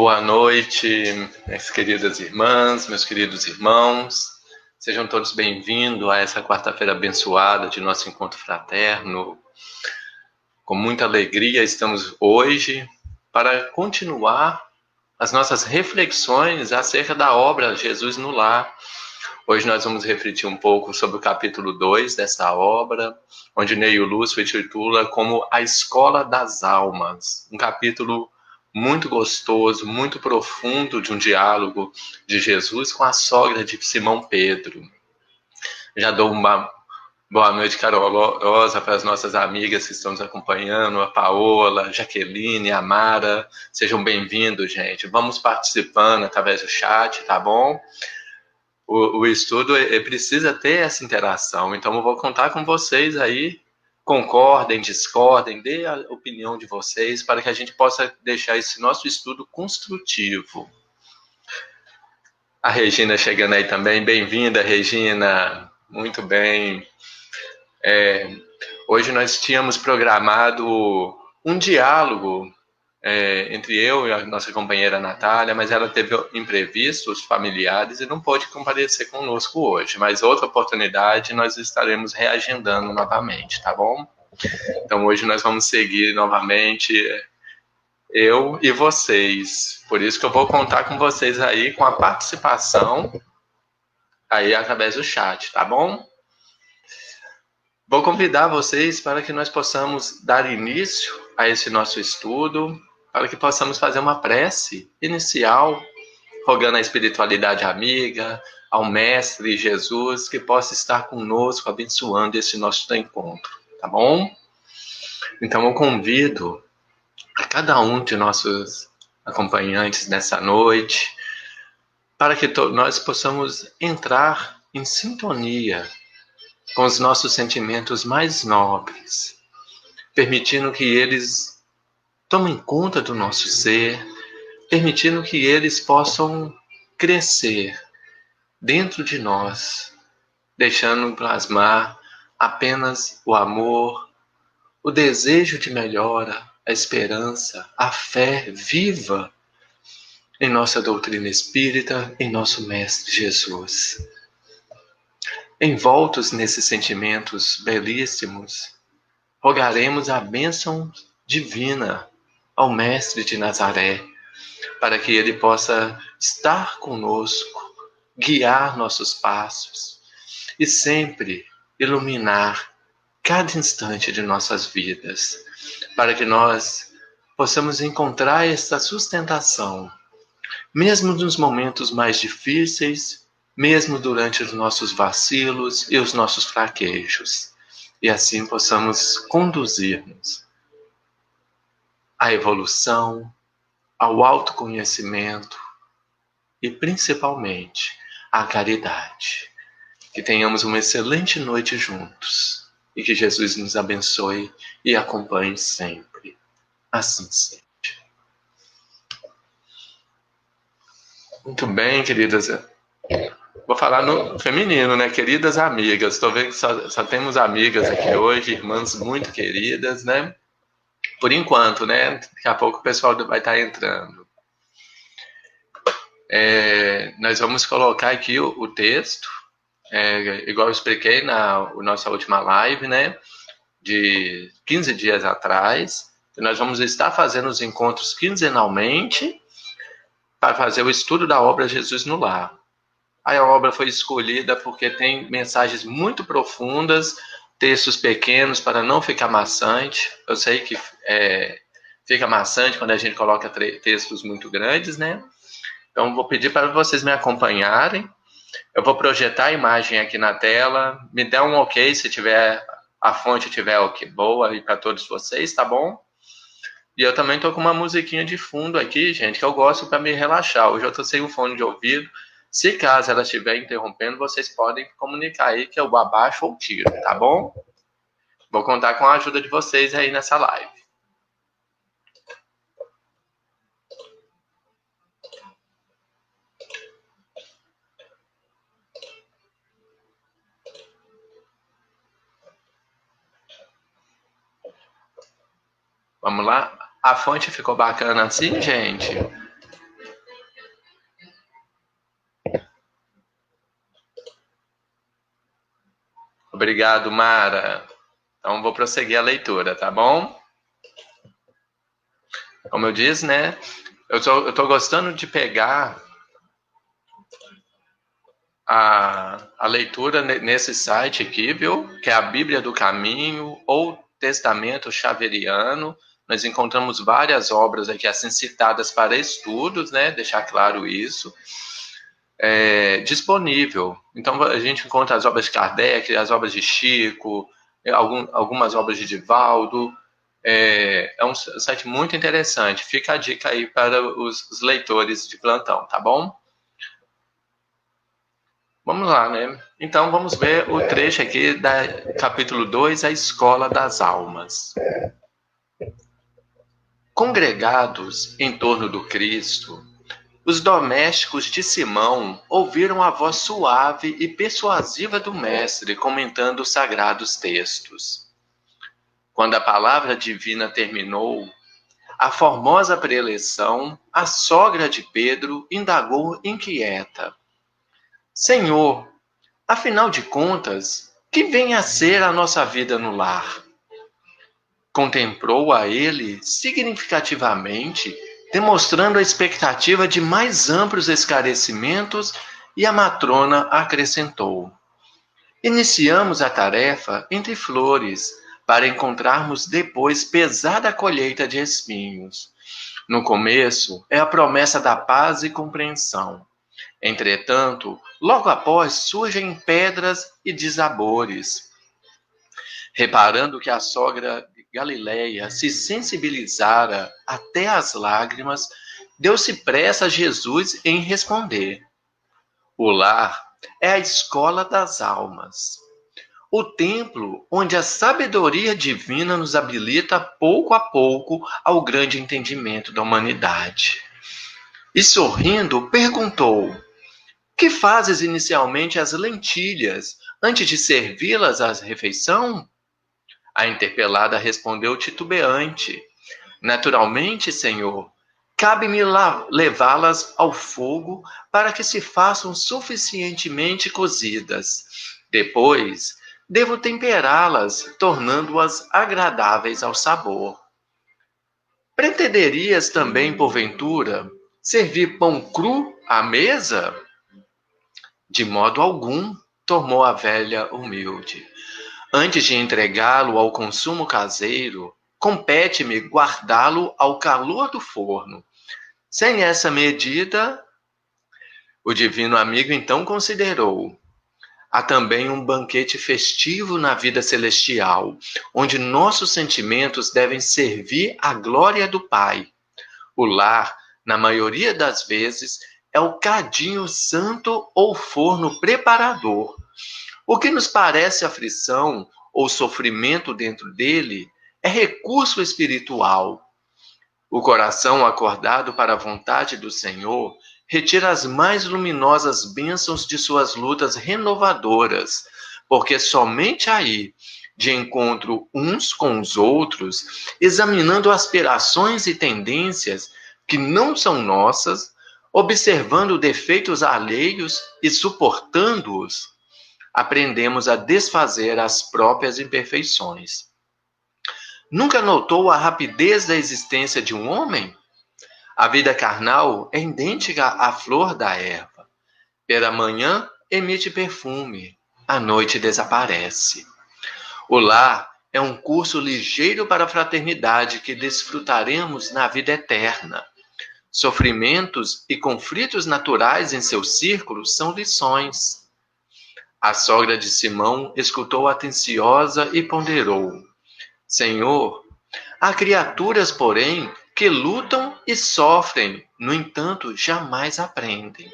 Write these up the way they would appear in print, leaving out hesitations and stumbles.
Boa noite, minhas queridas irmãs, meus queridos irmãos. Sejam todos bem-vindos a essa quarta-feira abençoada de nosso encontro fraterno. Com muita alegria estamos hoje para continuar as nossas reflexões acerca da obra Jesus no Lar. Hoje nós vamos refletir um pouco sobre o capítulo 2 dessa obra, onde Neio Lúcio intitula como A Escola das Almas. Um capítulo muito gostoso, muito profundo de um diálogo de Jesus com a sogra de Simão Pedro. Já dou uma boa noite calorosa para as nossas amigas que estão nos acompanhando, a Paola, a Jaqueline, a Mara. Sejam bem-vindos, gente. Vamos participando através do chat, tá bom? O estudo precisa ter essa interação, então eu vou contar com vocês aí, concordem, discordem, dê a opinião de vocês para que a gente possa deixar esse nosso estudo construtivo. A Regina chegando aí também, bem-vinda, Regina, muito bem. Hoje nós tínhamos programado um diálogo entre eu e a nossa companheira Natália, mas ela teve imprevistos familiares e não pôde comparecer conosco hoje. Mas outra oportunidade nós estaremos reagendando novamente, tá bom? Então hoje nós vamos seguir novamente eu e vocês. Por isso que eu vou contar com vocês aí, com a participação aí através do chat, tá bom? Vou convidar vocês para que nós possamos dar início a esse nosso estudo, para que possamos fazer uma prece inicial, rogando a espiritualidade amiga, ao Mestre Jesus, que possa estar conosco, abençoando esse nosso encontro, tá bom? Então eu convido a cada um de nossos acompanhantes nessa noite, para que nós possamos entrar em sintonia com os nossos sentimentos mais nobres, permitindo que eles tomem conta do nosso ser, permitindo que eles possam crescer dentro de nós, deixando plasmar apenas o amor, o desejo de melhora, a esperança, a fé viva em nossa doutrina espírita, em nosso Mestre Jesus. Envoltos nesses sentimentos belíssimos, rogaremos a bênção divina ao Mestre de Nazaré, para que ele possa estar conosco, guiar nossos passos e sempre iluminar cada instante de nossas vidas, para que nós possamos encontrar essa sustentação, mesmo nos momentos mais difíceis, mesmo durante os nossos vacilos e os nossos fraquejos, e assim possamos conduzir-nos à evolução, ao autoconhecimento e principalmente à caridade. Que tenhamos uma excelente noite juntos e que Jesus nos abençoe e acompanhe sempre. Assim seja. Muito bem, queridas. Vou falar no feminino, né? Queridas amigas. Estou vendo que só temos amigas aqui hoje, irmãs muito queridas, né? Por enquanto, né? Daqui a pouco o pessoal vai estar entrando. Nós vamos colocar aqui o texto, igual eu expliquei na nossa última live, né? De 15 dias atrás. Nós vamos estar fazendo os encontros quinzenalmente para fazer o estudo da obra Jesus no Lar. A obra foi escolhida porque tem mensagens muito profundas, textos pequenos para não ficar maçante. Eu sei que fica maçante quando a gente coloca textos muito grandes, né? Então, vou pedir para vocês me acompanharem. Eu vou projetar a imagem aqui na tela. Me dê um ok se a fonte tiver ok, boa aí para todos vocês, tá bom? E eu também tô com uma musiquinha de fundo aqui, gente, que eu gosto para me relaxar. Hoje eu tô sem um fone de ouvido. Se caso ela estiver interrompendo, vocês podem comunicar aí que eu abaixo ou tiro, tá bom? Vou contar com a ajuda de vocês aí nessa live. Vamos lá? A fonte ficou bacana assim, gente? Obrigado, Mara. Então, vou prosseguir a leitura, tá bom? Como eu disse, né? Eu tô gostando de pegar a leitura nesse site aqui, viu? Que é a Bíblia do Caminho ou Testamento Xaveriano. Nós encontramos várias obras aqui assim citadas para estudos, né? Deixar claro isso. Disponível. Então a gente encontra as obras de Kardec, as obras de Chico, algumas obras de Divaldo. É um site muito interessante. Fica a dica aí para os leitores de plantão, tá bom? Vamos lá, né? Então vamos ver o trecho aqui da capítulo 2, a Escola das Almas. Congregados em torno do Cristo, os domésticos de Simão ouviram a voz suave e persuasiva do mestre comentando os sagrados textos. Quando a palavra divina terminou, a formosa preleção, a sogra de Pedro, indagou inquieta: Senhor, afinal de contas, que vem a ser a nossa vida no lar? Contemplou a ele significativamente, demonstrando a expectativa de mais amplos esclarecimentos, e a matrona acrescentou: Iniciamos a tarefa entre flores, para encontrarmos depois pesada colheita de espinhos. No começo é a promessa da paz e compreensão. Entretanto, logo após surgem pedras e desabores. Reparando que a sogra de Galileia se sensibilizara até as lágrimas, deu-se pressa a Jesus em responder: O lar é a escola das almas, o templo onde a sabedoria divina nos habilita pouco a pouco ao grande entendimento da humanidade. E sorrindo, perguntou: Que fazes inicialmente as lentilhas antes de servi-las à refeição? A interpelada respondeu titubeante: Naturalmente, senhor, cabe-me levá-las ao fogo para que se façam suficientemente cozidas. Depois, devo temperá-las, tornando-as agradáveis ao sabor. Pretenderias também, porventura, servir pão cru à mesa? De modo algum, tornou a velha humilde. Antes de entregá-lo ao consumo caseiro, compete-me guardá-lo ao calor do forno. Sem essa medida, o divino amigo então considerou: há também um banquete festivo na vida celestial, onde nossos sentimentos devem servir à glória do Pai. O lar, na maioria das vezes, é o cadinho santo ou forno preparador. O que nos parece aflição ou sofrimento dentro dele é recurso espiritual. O coração acordado para a vontade do Senhor retira as mais luminosas bênçãos de suas lutas renovadoras, porque somente aí, de encontro uns com os outros, examinando aspirações e tendências que não são nossas, observando defeitos alheios e suportando-os, aprendemos a desfazer as próprias imperfeições. Nunca notou a rapidez da existência de um homem? A vida carnal é idêntica à flor da erva. Pela manhã emite perfume, à noite desaparece. O lar é um curso ligeiro para a fraternidade que desfrutaremos na vida eterna. Sofrimentos e conflitos naturais em seu círculo são lições. A sogra de Simão escutou atenciosa e ponderou: Senhor, há criaturas, porém, que lutam e sofrem, no entanto, jamais aprendem.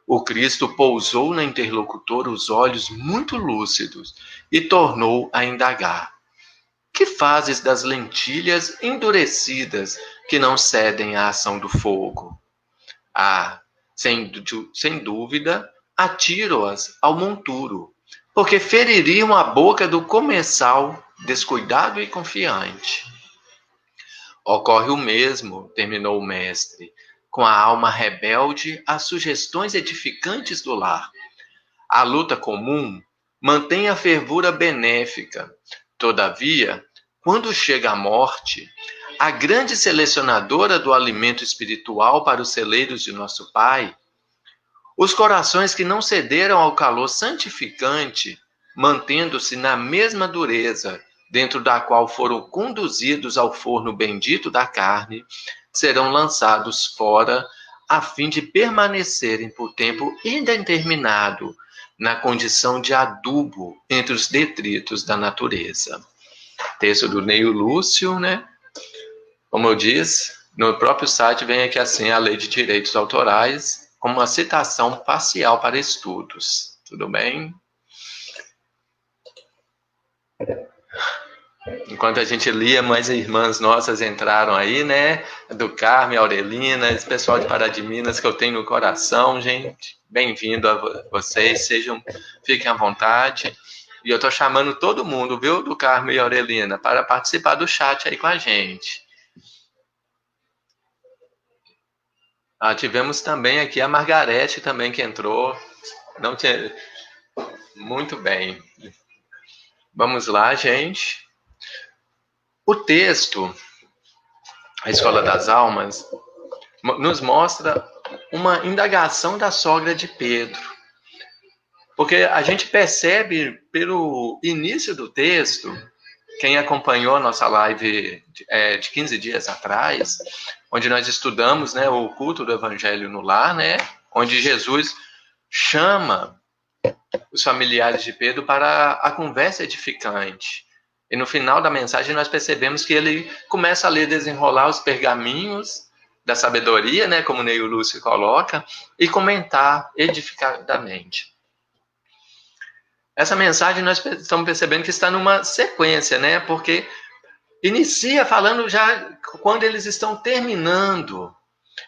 O Cristo pousou na interlocutora os olhos muito lúcidos e tornou a indagar: Que fazes das lentilhas endurecidas que não cedem à ação do fogo? Ah, sem dúvida, atiro-as ao monturo, porque feririam a boca do comensal descuidado e confiante. Ocorre o mesmo, terminou o mestre, com a alma rebelde às sugestões edificantes do lar. A luta comum mantém a fervura benéfica. Todavia, quando chega a morte, a grande selecionadora do alimento espiritual para os celeiros de nosso Pai, os corações que não cederam ao calor santificante, mantendo-se na mesma dureza, dentro da qual foram conduzidos ao forno bendito da carne, serão lançados fora, a fim de permanecerem por tempo indeterminado na condição de adubo entre os detritos da natureza. Texto do Neio Lúcio, né? Como eu disse, no próprio site vem aqui assim a Lei de Direitos Autorais, como uma citação parcial para estudos. Tudo bem? Enquanto a gente lia, mais irmãs nossas entraram aí, né? Do Carme, Aurelina, esse pessoal de Pará de Minas que eu tenho no coração, gente. Bem-vindo a vocês, fiquem à vontade. E eu tô chamando todo mundo, viu, do Carme e Aurelina, para participar do chat aí com a gente. Tivemos também aqui a Margarete também que entrou. Não tinha... Muito bem. Vamos lá, gente. O texto, a Escola das Almas, nos mostra uma indagação da sogra de Pedro. Porque a gente percebe pelo início do texto, quem acompanhou a nossa live de 15 dias atrás, onde nós estudamos, né, o culto do Evangelho no lar, né, onde Jesus chama os familiares de Pedro para a conversa edificante. E no final da mensagem nós percebemos que ele começa a ler, desenrolar os pergaminhos da sabedoria, né, como o Neio Lúcio coloca, e comentar edificadamente. Essa mensagem nós estamos percebendo que está numa sequência, né, porque inicia falando já quando eles estão terminando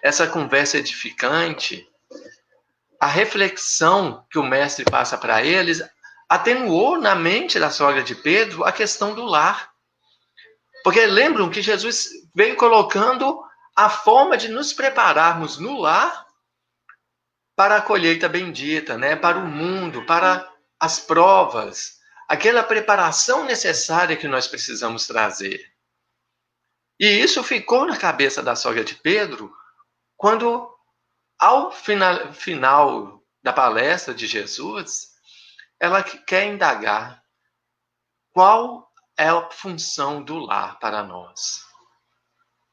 essa conversa edificante, a reflexão que o mestre passa para eles atenuou na mente da sogra de Pedro a questão do lar. Porque lembram que Jesus veio colocando a forma de nos prepararmos no lar para a colheita bendita, né? Para o mundo, para as provas, aquela preparação necessária que nós precisamos trazer. E isso ficou na cabeça da sogra de Pedro quando, ao final da palestra de Jesus, ela quer indagar qual é a função do lar para nós.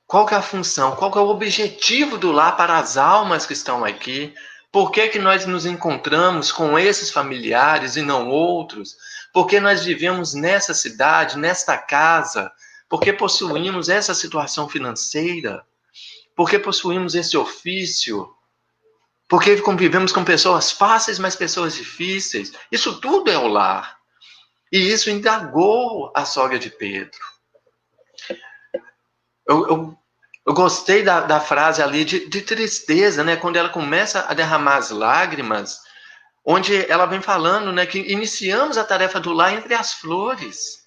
Qual que é a função, qual que é o objetivo do lar para as almas que estão aqui? Por que que nós nos encontramos com esses familiares e não outros? Por que nós vivemos nessa cidade, nesta casa? Por que possuímos essa situação financeira? Por que possuímos esse ofício? Por que convivemos com pessoas fáceis, mas pessoas difíceis? Isso tudo é o lar. E isso indagou a sogra de Pedro. Eu gostei da frase ali de tristeza, né? Quando ela começa a derramar as lágrimas, onde ela vem falando, né, que iniciamos a tarefa do lar entre as flores.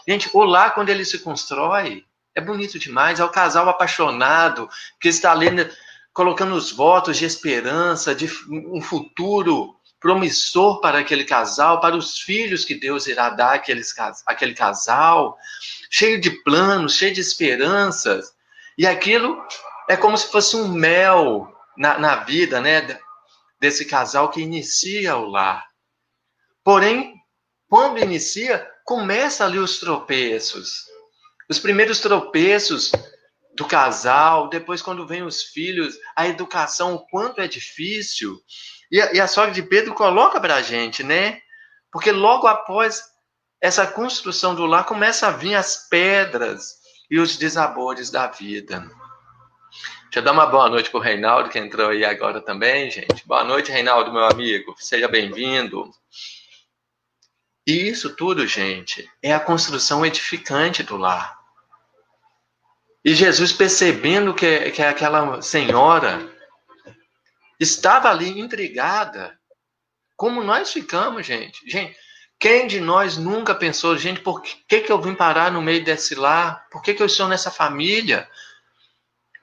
Gente, o lar, quando ele se constrói, é bonito demais. É o casal apaixonado que está ali, né, colocando os votos de esperança, de um futuro promissor para aquele casal, para os filhos que Deus irá dar àquele casal, cheio de planos, cheio de esperanças. E aquilo é como se fosse um mel na vida, né, desse casal que inicia o lar. Porém, quando inicia, começa ali os tropeços. Os primeiros tropeços do casal, depois quando vem os filhos, a educação, o quanto é difícil. E a sogra de Pedro coloca para a gente, né? Porque logo após essa construção do lar, começa a vir as pedras e os desabores da vida. Deixa eu dar uma boa noite para o Reinaldo, que entrou aí agora também, gente. Boa noite, Reinaldo, meu amigo. Seja bem-vindo. E isso tudo, gente, é a construção edificante do lar. E Jesus, percebendo que aquela senhora estava ali intrigada, como nós ficamos, gente. Gente, quem de nós nunca pensou, gente, por que eu vim parar no meio desse lar? Por que eu estou nessa família?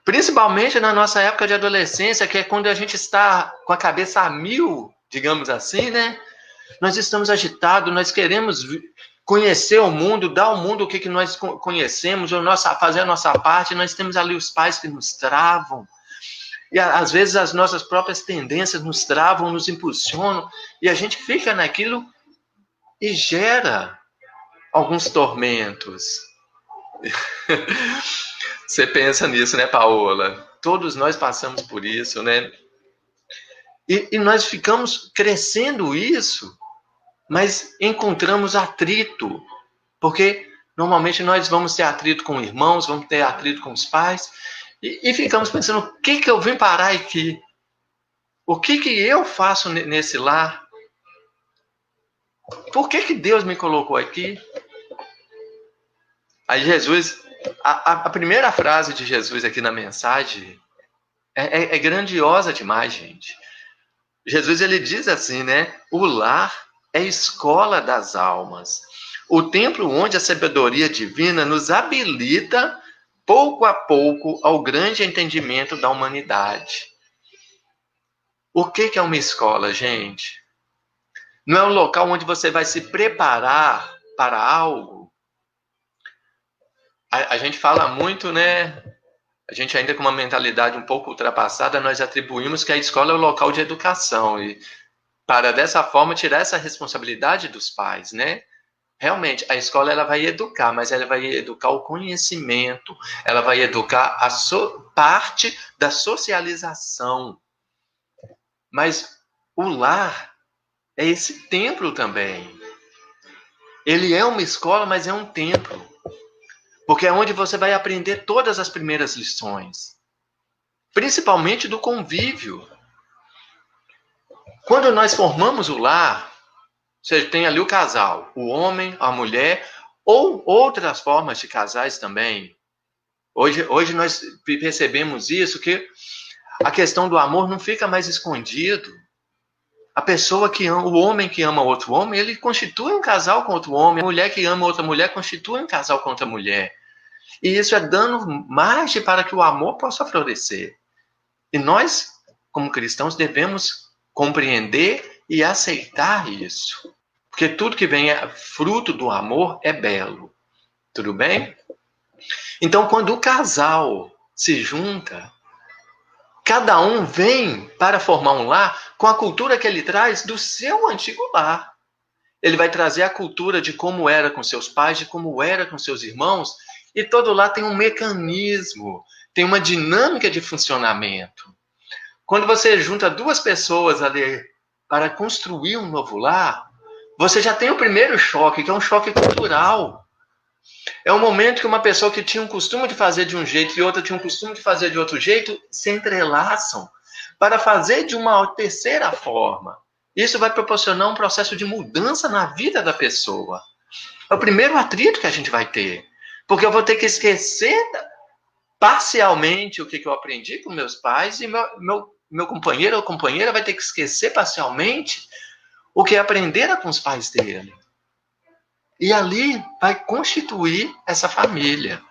Principalmente na nossa época de adolescência, que é quando a gente está com a cabeça a mil, digamos assim, né? Nós estamos agitados, nós queremos conhecer o mundo, dar ao mundo o que nós conhecemos, fazer a nossa parte. Nós temos ali os pais que nos travam. E às vezes as nossas próprias tendências nos travam, nos impulsionam. E a gente fica naquilo e gera alguns tormentos. Você pensa nisso, né, Paola? Todos nós passamos por isso, né? E nós ficamos crescendo isso, mas encontramos atrito. Porque normalmente nós vamos ter atrito com irmãos, vamos ter atrito com os pais, e ficamos pensando, o que eu vim parar aqui? O que eu faço nesse lar? Por que Deus me colocou aqui? Aí Jesus, a primeira frase de Jesus aqui na mensagem é grandiosa demais, gente. Jesus, ele diz assim, né? O lar é a escola das almas. O templo onde a sabedoria divina nos habilita, pouco a pouco, ao grande entendimento da humanidade. O que é uma escola, gente? Não é um local onde você vai se preparar para algo. A gente fala muito, né? A gente ainda com uma mentalidade um pouco ultrapassada, nós atribuímos que a escola é o local de educação. E para, dessa forma, tirar essa responsabilidade dos pais, né? Realmente, a escola ela vai educar, mas ela vai educar o conhecimento, ela vai educar a parte da socialização. Mas o lar é esse templo também. Ele é uma escola, mas é um templo. Porque é onde você vai aprender todas as primeiras lições. Principalmente do convívio. Quando nós formamos o lar, você tem ali o casal, o homem, a mulher, ou outras formas de casais também. Hoje nós percebemos isso, que a questão do amor não fica mais escondido. A pessoa que ama, o homem que ama outro homem, ele constitui um casal com outro homem. A mulher que ama outra mulher constitui um casal com outra mulher. E isso é dando margem para que o amor possa florescer. E nós, como cristãos, devemos compreender e aceitar isso. Porque tudo que vem fruto do amor é belo. Tudo bem? Então, quando o casal se junta, cada um vem para formar um lar com a cultura que ele traz do seu antigo lar. Ele vai trazer a cultura de como era com seus pais, de como era com seus irmãos, e todo lar tem um mecanismo, tem uma dinâmica de funcionamento. Quando você junta duas pessoas ali para construir um novo lar, você já tem o primeiro choque, que é um choque cultural. É um momento que uma pessoa que tinha um costume de fazer de um jeito e outra tinha um costume de fazer de outro jeito se entrelaçam para fazer de uma terceira forma. Isso vai proporcionar um processo de mudança na vida da pessoa. É o primeiro atrito que a gente vai ter. Porque eu vou ter que esquecer parcialmente o que eu aprendi com meus pais e meu companheiro ou companheira vai ter que esquecer parcialmente o que aprenderam com os pais dele. E ali vai constituir essa família.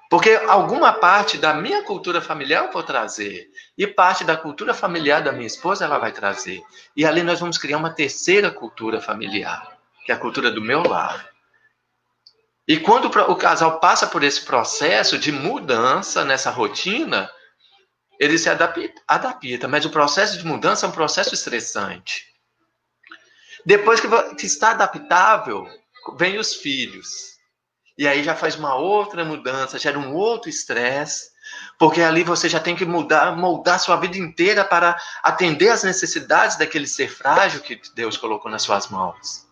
Porque alguma parte da minha cultura familiar eu vou trazer. E parte da cultura familiar da minha esposa ela vai trazer. E ali nós vamos criar uma terceira cultura familiar, que é a cultura do meu lar. E quando o casal passa por esse processo de mudança nessa rotina, ele se adapta. Mas o processo de mudança é um processo estressante. Depois que está adaptável, vem os filhos. E aí já faz uma outra mudança, gera um outro estresse, porque ali você já tem que moldar sua vida inteira para atender às necessidades daquele ser frágil que Deus colocou nas suas mãos.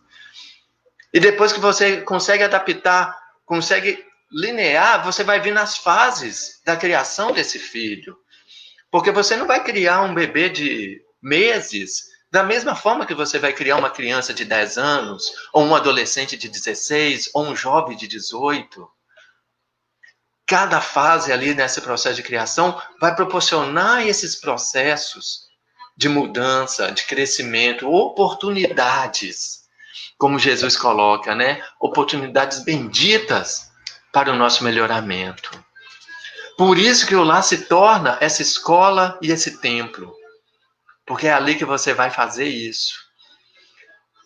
E depois que você consegue adaptar, consegue linear, você vai vir nas fases da criação desse filho. Porque você não vai criar um bebê de meses da mesma forma que você vai criar uma criança de 10 anos, ou um adolescente de 16, ou um jovem de 18. Cada fase ali nesse processo de criação vai proporcionar esses processos de mudança, de crescimento, oportunidades, como Jesus coloca, né? Oportunidades benditas para o nosso melhoramento. Por isso que o lar se torna essa escola e esse templo. Porque é ali que você vai fazer isso.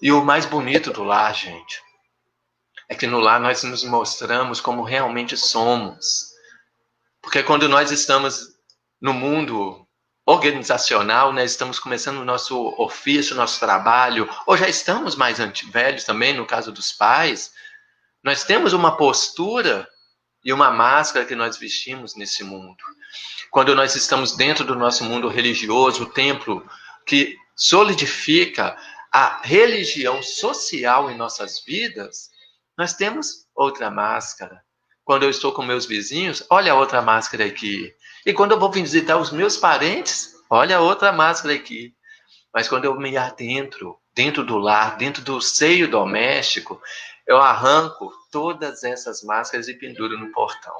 E o mais bonito do lar, gente, é que no lar nós nos mostramos como realmente somos. Porque quando nós estamos no mundo organizacional, né, estamos começando o nosso ofício, nosso trabalho, ou já estamos mais velhos também, no caso dos pais, nós temos uma postura e uma máscara que nós vestimos nesse mundo. Quando nós estamos dentro do nosso mundo religioso, o templo que solidifica a religião social em nossas vidas, nós temos outra máscara. Quando eu estou com meus vizinhos, olha a outra máscara aqui. E quando eu vou visitar os meus parentes, olha a outra máscara aqui. Mas quando eu me adentro, dentro do lar, dentro do seio doméstico, eu arranco todas essas máscaras e penduro no portão.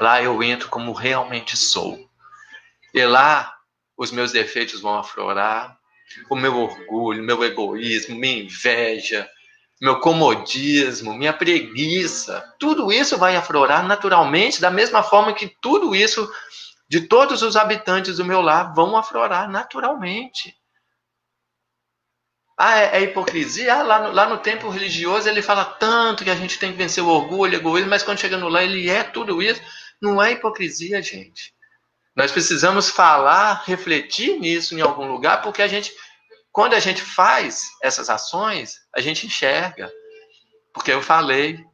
Lá eu entro como realmente sou. E lá os meus defeitos vão aflorar, o meu orgulho, meu egoísmo, minha inveja, meu comodismo, minha preguiça, tudo isso vai aflorar naturalmente, da mesma forma que tudo isso de todos os habitantes do meu lar vão aflorar naturalmente. É hipocrisia? Lá no templo religioso ele fala tanto que a gente tem que vencer o orgulho, o egoísmo, mas quando chega no lar ele é tudo isso. Não é hipocrisia, gente. Nós precisamos falar, refletir nisso em algum lugar, porque quando a gente faz essas ações, a gente enxerga. Porque eu falei,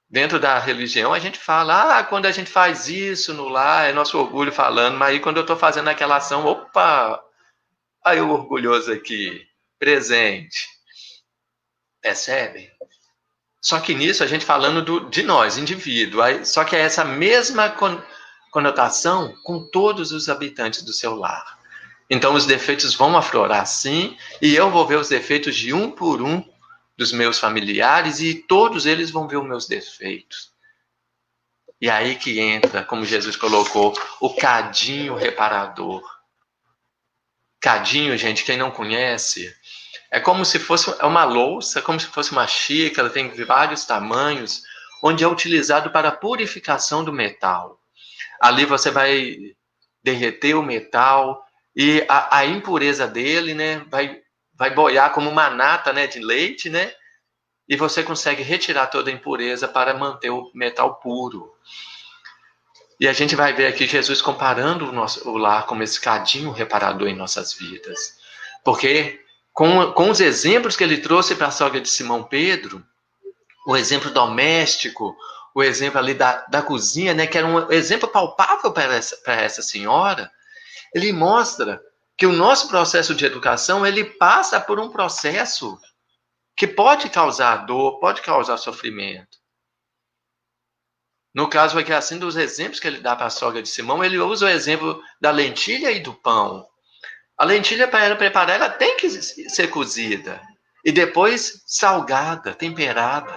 dentro da religião a gente fala, quando a gente faz isso no lar, é nosso orgulho falando, mas aí quando eu estou fazendo aquela ação, opa, aí o orgulhoso aqui, presente. Percebem? Só que nisso a gente falando de nós, indivíduo, só que é essa mesma conotação com todos os habitantes do seu lar. Então os defeitos vão aflorar sim, e eu vou ver os defeitos de um por um dos meus familiares e todos eles vão ver os meus defeitos. E aí que entra, como Jesus colocou, o cadinho reparador. Cadinho, gente, quem não conhece, é como se fosse uma louça, como se fosse uma xícara, tem vários tamanhos, onde é utilizado para a purificação do metal. Ali você vai derreter o metal e a impureza dele, né, vai boiar como uma nata, né, de leite, né, e você consegue retirar toda a impureza para manter o metal puro. E a gente vai ver aqui Jesus comparando o lar como esse cadinho reparador em nossas vidas. Porque com os exemplos que ele trouxe para a sogra de Simão Pedro, o exemplo doméstico, o exemplo ali da cozinha, né, que era um exemplo palpável para essa senhora, ele mostra que o nosso processo de educação, ele passa por um processo que pode causar dor, pode causar sofrimento. No caso aqui, assim, dos exemplos que ele dá para a sogra de Simão, ele usa o exemplo da lentilha e do pão. A lentilha, para ela preparar, ela tem que ser cozida. E depois salgada, temperada.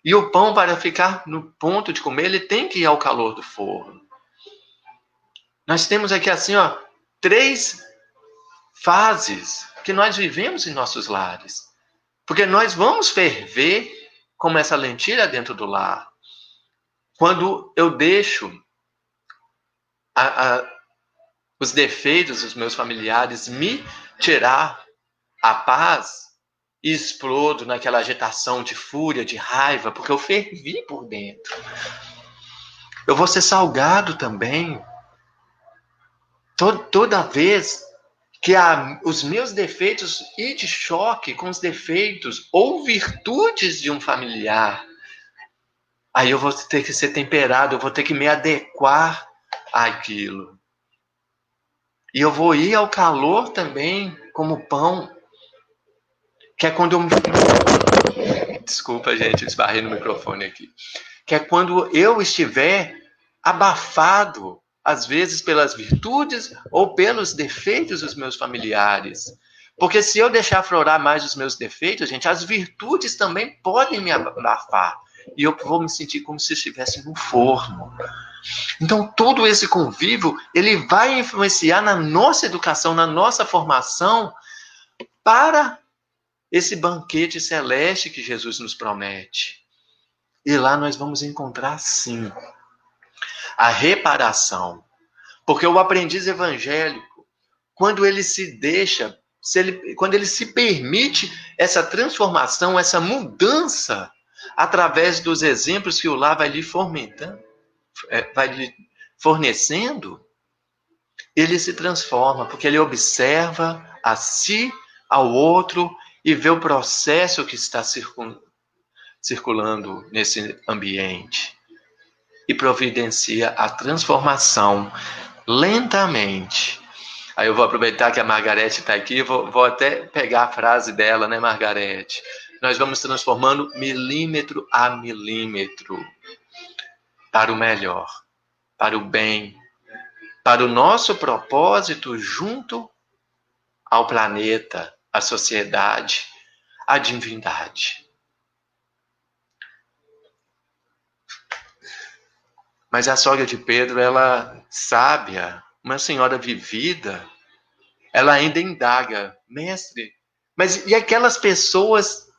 E o pão, para ficar no ponto de comer, ele tem que ir ao calor do forno. Nós temos aqui, assim, 3 fases que nós vivemos em nossos lares. Porque nós vamos ferver como essa lentilha dentro do lar. Quando eu deixo os defeitos dos meus familiares me tirar a paz e explodo naquela agitação de fúria, de raiva, porque eu fervi por dentro. Eu vou ser salgado também. Toda vez que os meus defeitos ir de choque com os defeitos ou virtudes de um familiar, aí eu vou ter que ser temperado, eu vou ter que me adequar àquilo. E eu vou ir ao calor também, como pão, que é quando eu me... Desculpa, gente, esbarrei no microfone aqui. Que é quando eu estiver abafado, às vezes pelas virtudes ou pelos defeitos dos meus familiares. Porque se eu deixar aflorar mais os meus defeitos, gente, as virtudes também podem me abafar. E eu vou me sentir como se estivesse no forno. Então, todo esse convívio, ele vai influenciar na nossa educação, na nossa formação, para esse banquete celeste que Jesus nos promete. E lá nós vamos encontrar, sim, a reparação. Porque o aprendiz evangélico, quando ele se deixa quando ele se permite essa transformação, essa mudança, através dos exemplos que o lar vai lhe fomentando, vai lhe fornecendo, ele se transforma, porque ele observa a si, ao outro, e vê o processo que está circulando nesse ambiente. E providencia a transformação lentamente. Aí eu vou aproveitar que a Margarete está aqui, vou até pegar a frase dela, né, Margarete? Nós vamos transformando milímetro a milímetro para o melhor, para o bem, para o nosso propósito junto ao planeta, à sociedade, à divindade. Mas a sogra de Pedro, ela sábia, uma senhora vivida, ela ainda indaga, mestre, mas e aquelas pessoas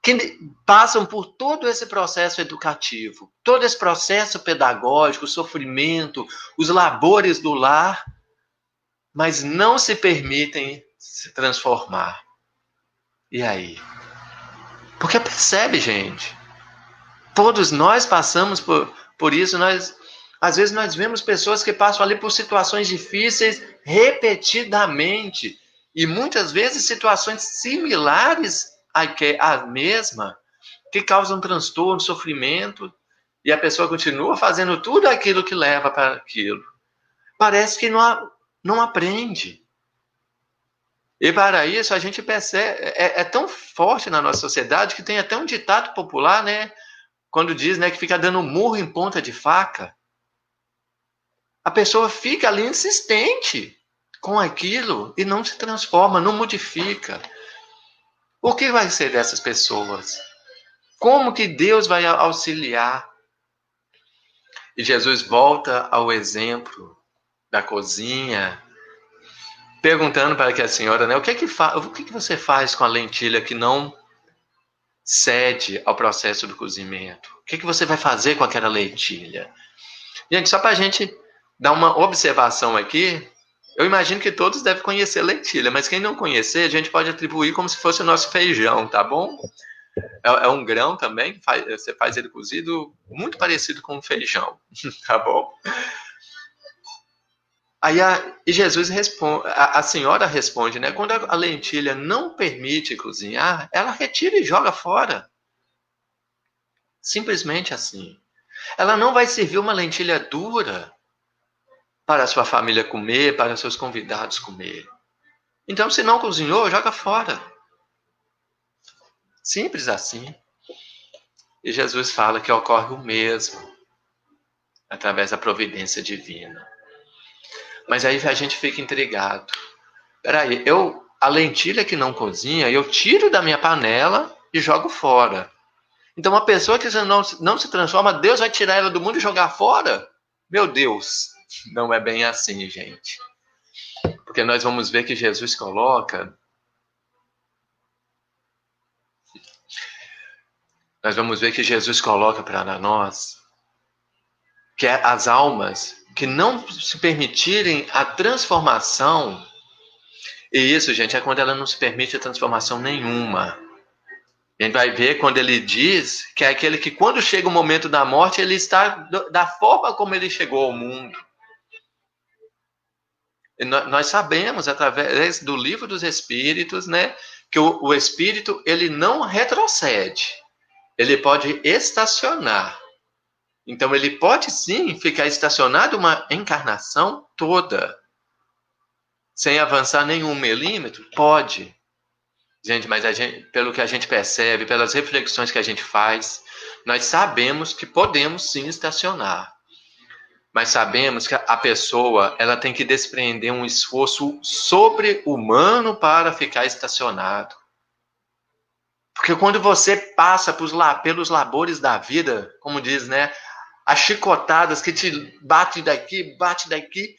que passam por todo esse processo educativo, todo esse processo pedagógico, o sofrimento, os labores do lar, mas não se permitem se transformar. E aí? Porque percebe, gente, todos nós passamos por isso, às vezes nós vemos pessoas que passam ali por situações difíceis repetidamente, e muitas vezes situações similares à mesma, que causam transtorno, sofrimento, e a pessoa continua fazendo tudo aquilo que leva para aquilo. Parece que não aprende. E para isso a gente percebe, é tão forte na nossa sociedade que tem até um ditado popular, né? Quando diz, né, que fica dando murro em ponta de faca. A pessoa fica ali insistente com aquilo e não se transforma, não modifica. O que vai ser dessas pessoas? Como que Deus vai auxiliar? E Jesus volta ao exemplo da cozinha, perguntando para que a senhora, né, o que você faz com a lentilha que não cede ao processo do cozimento? O que você vai fazer com aquela lentilha? Gente, só para a gente dar uma observação aqui, eu imagino que todos devem conhecer lentilha, mas quem não conhecer, a gente pode atribuir como se fosse o nosso feijão, tá bom? É um grão também, você faz ele cozido muito parecido com feijão, tá bom? Aí e Jesus responde, a senhora responde, né? Quando a lentilha não permite cozinhar, ela retira e joga fora. Simplesmente assim. Ela não vai servir uma lentilha dura para a sua família comer, para seus convidados comer. Então, se não cozinhou, joga fora. Simples assim. E Jesus fala que ocorre o mesmo através da providência divina. Mas aí a gente fica intrigado. Peraí, a lentilha que não cozinha, eu tiro da minha panela e jogo fora. Então, uma pessoa que não se transforma, Deus vai tirar ela do mundo e jogar fora? Meu Deus, não é bem assim, gente. Porque nós vamos ver que Jesus coloca... Nós vamos ver que Jesus coloca para nós que as almas que não se permitirem a transformação, e isso, gente, é quando ela não se permite a transformação nenhuma. A gente vai ver quando ele diz que é aquele que quando chega o momento da morte, ele está da forma como ele chegou ao mundo. E nós sabemos, através do livro dos Espíritos, né, que o Espírito ele não retrocede. Ele pode estacionar. Então, ele pode sim ficar estacionado uma encarnação toda, sem avançar nenhum milímetro? Pode. Gente, mas pelo que a gente percebe, pelas reflexões que a gente faz, nós sabemos que podemos sim estacionar. Mas sabemos que a pessoa ela tem que desprender um esforço sobre-humano para ficar estacionado. Porque quando você passa pelos labores da vida, como diz, né? As chicotadas que te bate daqui,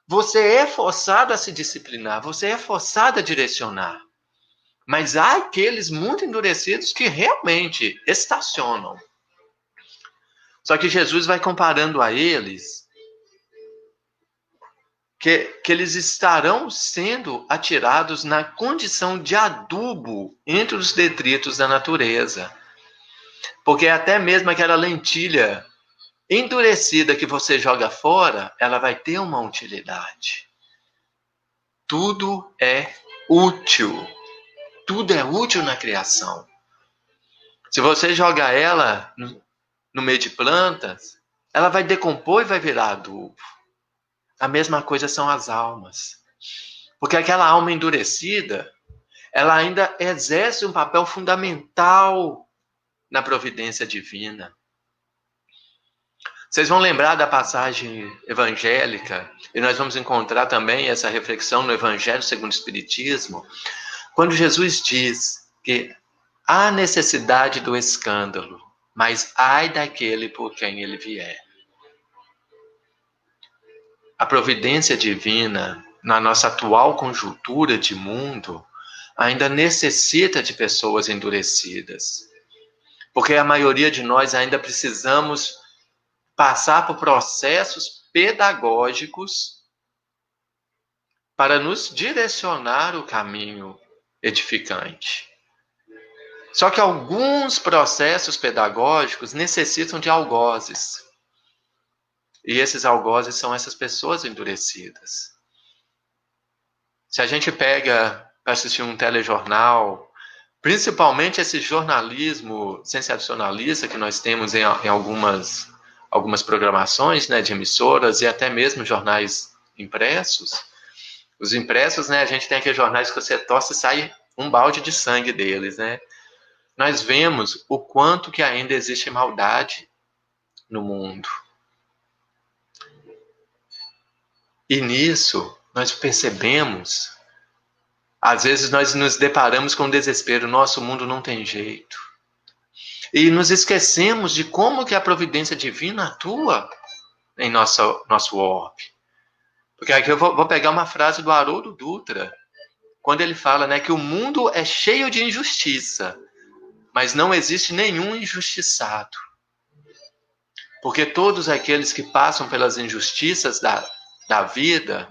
você é forçado a se disciplinar, você é forçado a direcionar. Mas há aqueles muito endurecidos que realmente estacionam. Só que Jesus vai comparando a eles que eles estarão sendo atirados na condição de adubo entre os detritos da natureza. Porque até mesmo aquela lentilha endurecida que você joga fora, ela vai ter uma utilidade. Tudo é útil. Tudo é útil na criação. Se você jogar ela no meio de plantas, ela vai decompor e vai virar adubo. A mesma coisa são as almas. Porque aquela alma endurecida, ela ainda exerce um papel fundamental na providência divina. Vocês vão lembrar da passagem evangélica, e nós vamos encontrar também essa reflexão no Evangelho segundo o Espiritismo, quando Jesus diz que há necessidade do escândalo, mas ai daquele por quem ele vier. A providência divina, na nossa atual conjuntura de mundo, ainda necessita de pessoas endurecidas. Porque a maioria de nós ainda precisamos passar por processos pedagógicos para nos direcionar o caminho edificante. Só que alguns processos pedagógicos necessitam de algozes. E esses algozes são essas pessoas endurecidas. Se a gente pega para assistir um telejornal, principalmente esse jornalismo sensacionalista que nós temos em algumas programações, né, de emissoras e até mesmo jornais impressos. Os impressos, né, a gente tem aqueles jornais que você tosse e sai um balde de sangue deles, né? Nós vemos o quanto que ainda existe maldade no mundo. E nisso, nós percebemos, às vezes nós nos deparamos com o desespero, nosso mundo não tem jeito. E nos esquecemos de como que a providência divina atua em nosso orbe. Porque aqui eu vou pegar uma frase do Haroldo Dutra, quando ele fala, né, que o mundo é cheio de injustiça, mas não existe nenhum injustiçado. Porque todos aqueles que passam pelas injustiças da vida,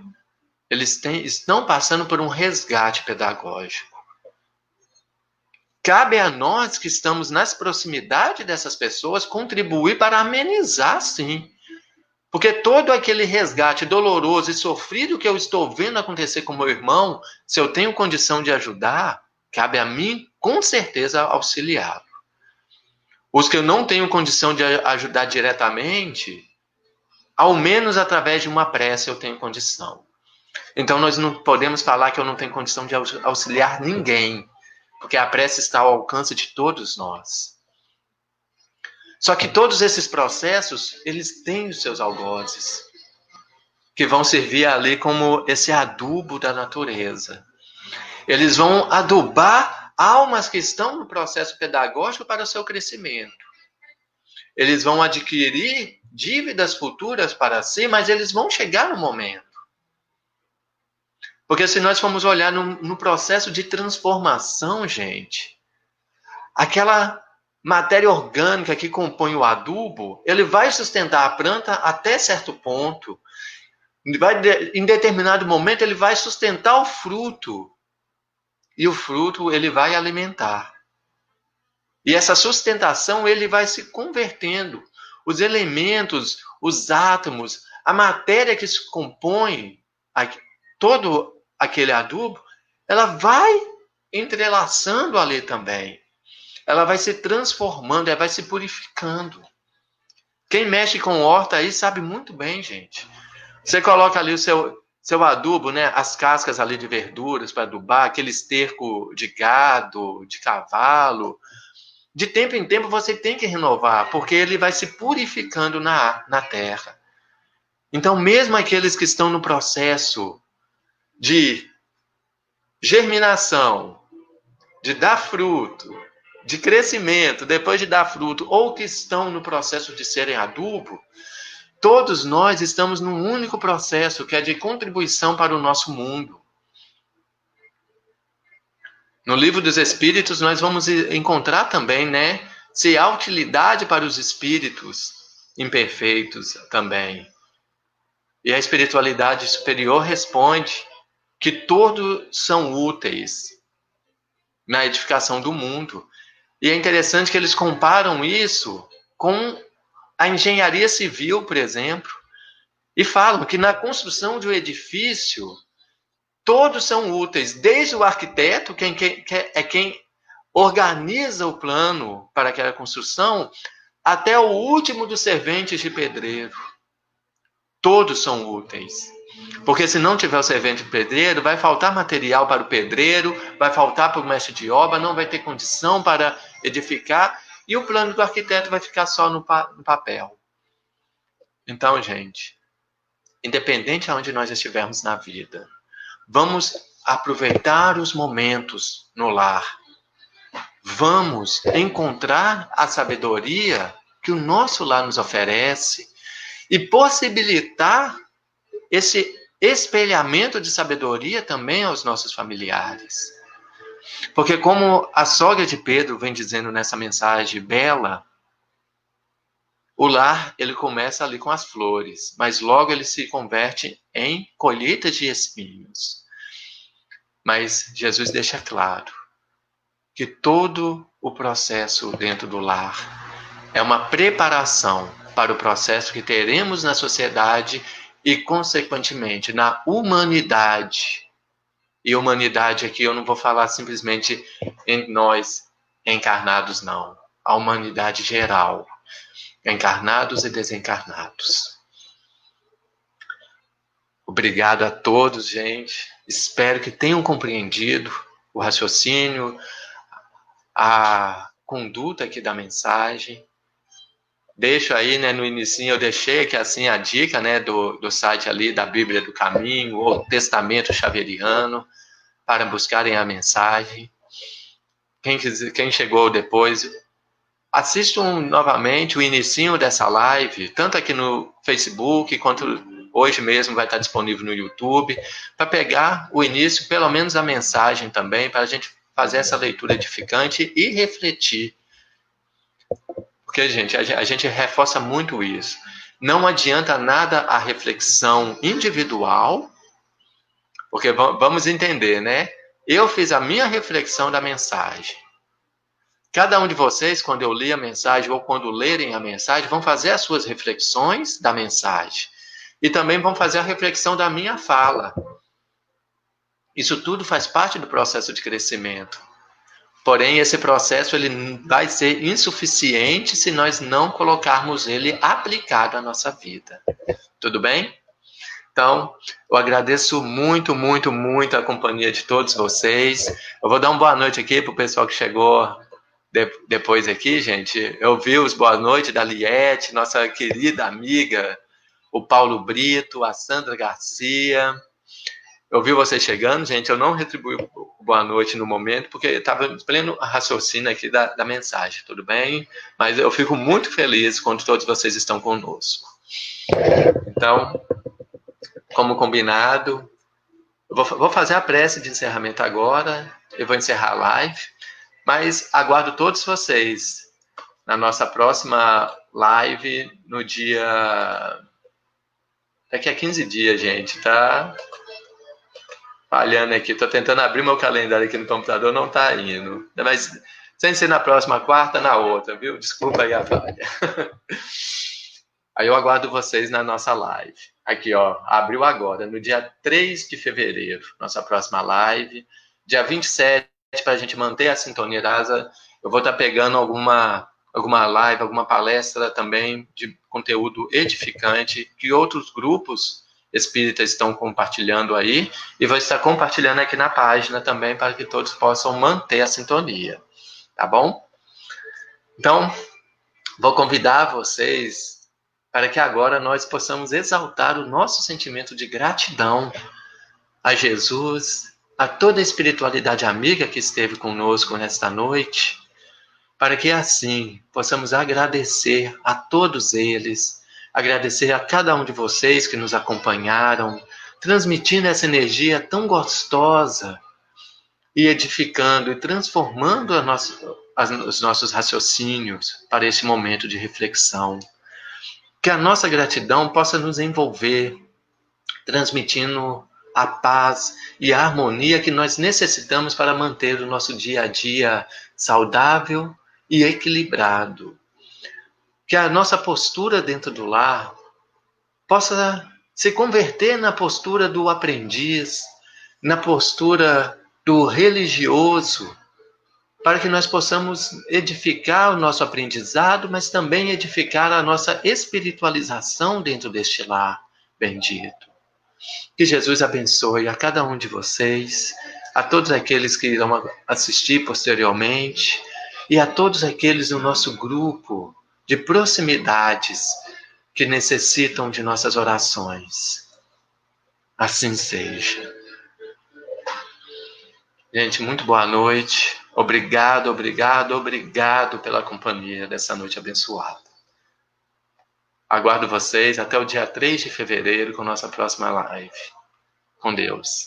eles estão passando por um resgate pedagógico. Cabe a nós que estamos nas proximidades dessas pessoas contribuir para amenizar, sim. Porque todo aquele resgate doloroso e sofrido que eu estou vendo acontecer com meu irmão, se eu tenho condição de ajudar, cabe a mim, com certeza, auxiliá-lo. Os que eu não tenho condição de ajudar diretamente, ao menos através de uma prece eu tenho condição. Então nós não podemos falar que eu não tenho condição de auxiliar ninguém, porque a prece está ao alcance de todos nós. Só que todos esses processos, eles têm os seus algozes, que vão servir ali como esse adubo da natureza. Eles vão adubar almas que estão no processo pedagógico para o seu crescimento. Eles vão adquirir dívidas futuras para si, mas eles vão chegar no momento. Porque se nós formos olhar no processo de transformação, gente, aquela matéria orgânica que compõe o adubo, ele vai sustentar a planta até certo ponto. Em determinado momento, ele vai sustentar o fruto. E o fruto, ele vai alimentar. E essa sustentação, ele vai se convertendo. Os elementos, os átomos, a matéria que se compõe todo aquele adubo, ela vai entrelaçando ali também. Ela vai se transformando, ela vai se purificando. Quem mexe com horta aí sabe muito bem, gente. Você coloca ali o seu adubo, né? As cascas ali de verduras para adubar, aquele esterco de gado, de cavalo. De tempo em tempo você tem que renovar, porque ele vai se purificando na terra. Então, mesmo aqueles que estão no processo de germinação, de dar fruto, de crescimento, depois de dar fruto, ou que estão no processo de serem adubo, todos nós estamos num único processo, que é de contribuição para o nosso mundo. No Livro dos Espíritos, nós vamos encontrar também, né, se há utilidade para os espíritos imperfeitos também. E a espiritualidade superior responde que todos são úteis na edificação do mundo. E é interessante que eles comparam isso com a engenharia civil, por exemplo, e falam que na construção de um edifício todos são úteis, desde o arquiteto, quem organiza o plano para aquela construção, até o último dos serventes de pedreiro. Todos são úteis. Porque se não tiver o servente pedreiro, vai faltar material para o pedreiro, vai faltar para o mestre de obra, não vai ter condição para edificar, e o plano do arquiteto vai ficar só no papel. Então, gente, independente aonde nós estivermos na vida, vamos aproveitar os momentos no lar. Vamos encontrar a sabedoria que o nosso lar nos oferece e possibilitar esse espelhamento de sabedoria também aos nossos familiares. Porque como a sogra de Pedro vem dizendo nessa mensagem bela, o lar, ele começa ali com as flores, mas logo ele se converte em colheita de espinhos. Mas Jesus deixa claro que todo o processo dentro do lar é uma preparação para o processo que teremos na sociedade e, consequentemente, na humanidade. E humanidade aqui eu não vou falar simplesmente em nós encarnados, não. A humanidade geral. Encarnados e desencarnados. Obrigado a todos, gente. Espero que tenham compreendido o raciocínio, a conduta aqui da mensagem. Deixo aí, né, no inicinho eu deixei aqui assim a dica, né, do site ali da Bíblia do Caminho, ou Testamento Xaveriano, para buscarem a mensagem. Quem chegou depois, assistam novamente o inicinho dessa live, tanto aqui no Facebook, quanto hoje mesmo vai estar disponível no YouTube, para pegar o início, pelo menos a mensagem também, para a gente fazer essa leitura edificante e refletir. Porque, gente, a gente reforça muito isso. Não adianta nada a reflexão individual, porque vamos entender, né? Eu fiz a minha reflexão da mensagem. Cada um de vocês, quando eu li a mensagem ou quando lerem a mensagem, vão fazer as suas reflexões da mensagem. E também vão fazer a reflexão da minha fala. Isso tudo faz parte do processo de crescimento. Porém, esse processo ele vai ser insuficiente se nós não colocarmos ele aplicado à nossa vida. Tudo bem? Então, eu agradeço muito, muito, muito a companhia de todos vocês. Eu vou dar uma boa noite aqui para o pessoal que chegou depois aqui, gente. Eu vi os boa noite da Liette, nossa querida amiga, o Paulo Brito, a Sandra Garcia. Eu vi vocês chegando, gente. Eu não retribuí boa noite no momento, porque estava em pleno raciocínio aqui da mensagem, tudo bem? Mas eu fico muito feliz quando todos vocês estão conosco. Então, como combinado, eu vou fazer a prece de encerramento agora, eu vou encerrar a live, mas aguardo todos vocês na nossa próxima live no dia... Daqui a 15 dias, gente, tá? Falhando aqui, tô tentando abrir meu calendário aqui no computador, não tá indo. Mas sem ser na próxima quarta, na outra, viu? Desculpa aí a falha. Aí eu aguardo vocês na nossa live. Aqui, ó, abriu agora, no dia 3 de fevereiro, nossa próxima live. Dia 27, para a gente manter a sintonia da asa, eu vou estar pegando alguma live, alguma palestra também de conteúdo edificante que outros grupos espíritas estão compartilhando aí, e vou estar compartilhando aqui na página também para que todos possam manter a sintonia, tá bom? Então, vou convidar vocês para que agora nós possamos exaltar o nosso sentimento de gratidão a Jesus, a toda a espiritualidade amiga que esteve conosco nesta noite, para que assim possamos agradecer a todos eles, agradecer a cada um de vocês que nos acompanharam, transmitindo essa energia tão gostosa e edificando e transformando os nossos raciocínios para esse momento de reflexão. Que a nossa gratidão possa nos envolver transmitindo a paz e a harmonia que nós necessitamos para manter o nosso dia a dia saudável e equilibrado. Que a nossa postura dentro do lar possa se converter na postura do aprendiz, na postura do religioso, para que nós possamos edificar o nosso aprendizado, mas também edificar a nossa espiritualização dentro deste lar bendito. Que Jesus abençoe a cada um de vocês, a todos aqueles que irão assistir posteriormente e a todos aqueles do nosso grupo de proximidades que necessitam de nossas orações. Assim seja. Gente, muito boa noite. Obrigado, obrigado, obrigado pela companhia dessa noite abençoada. Aguardo vocês até o dia 3 de fevereiro com nossa próxima live. Com Deus.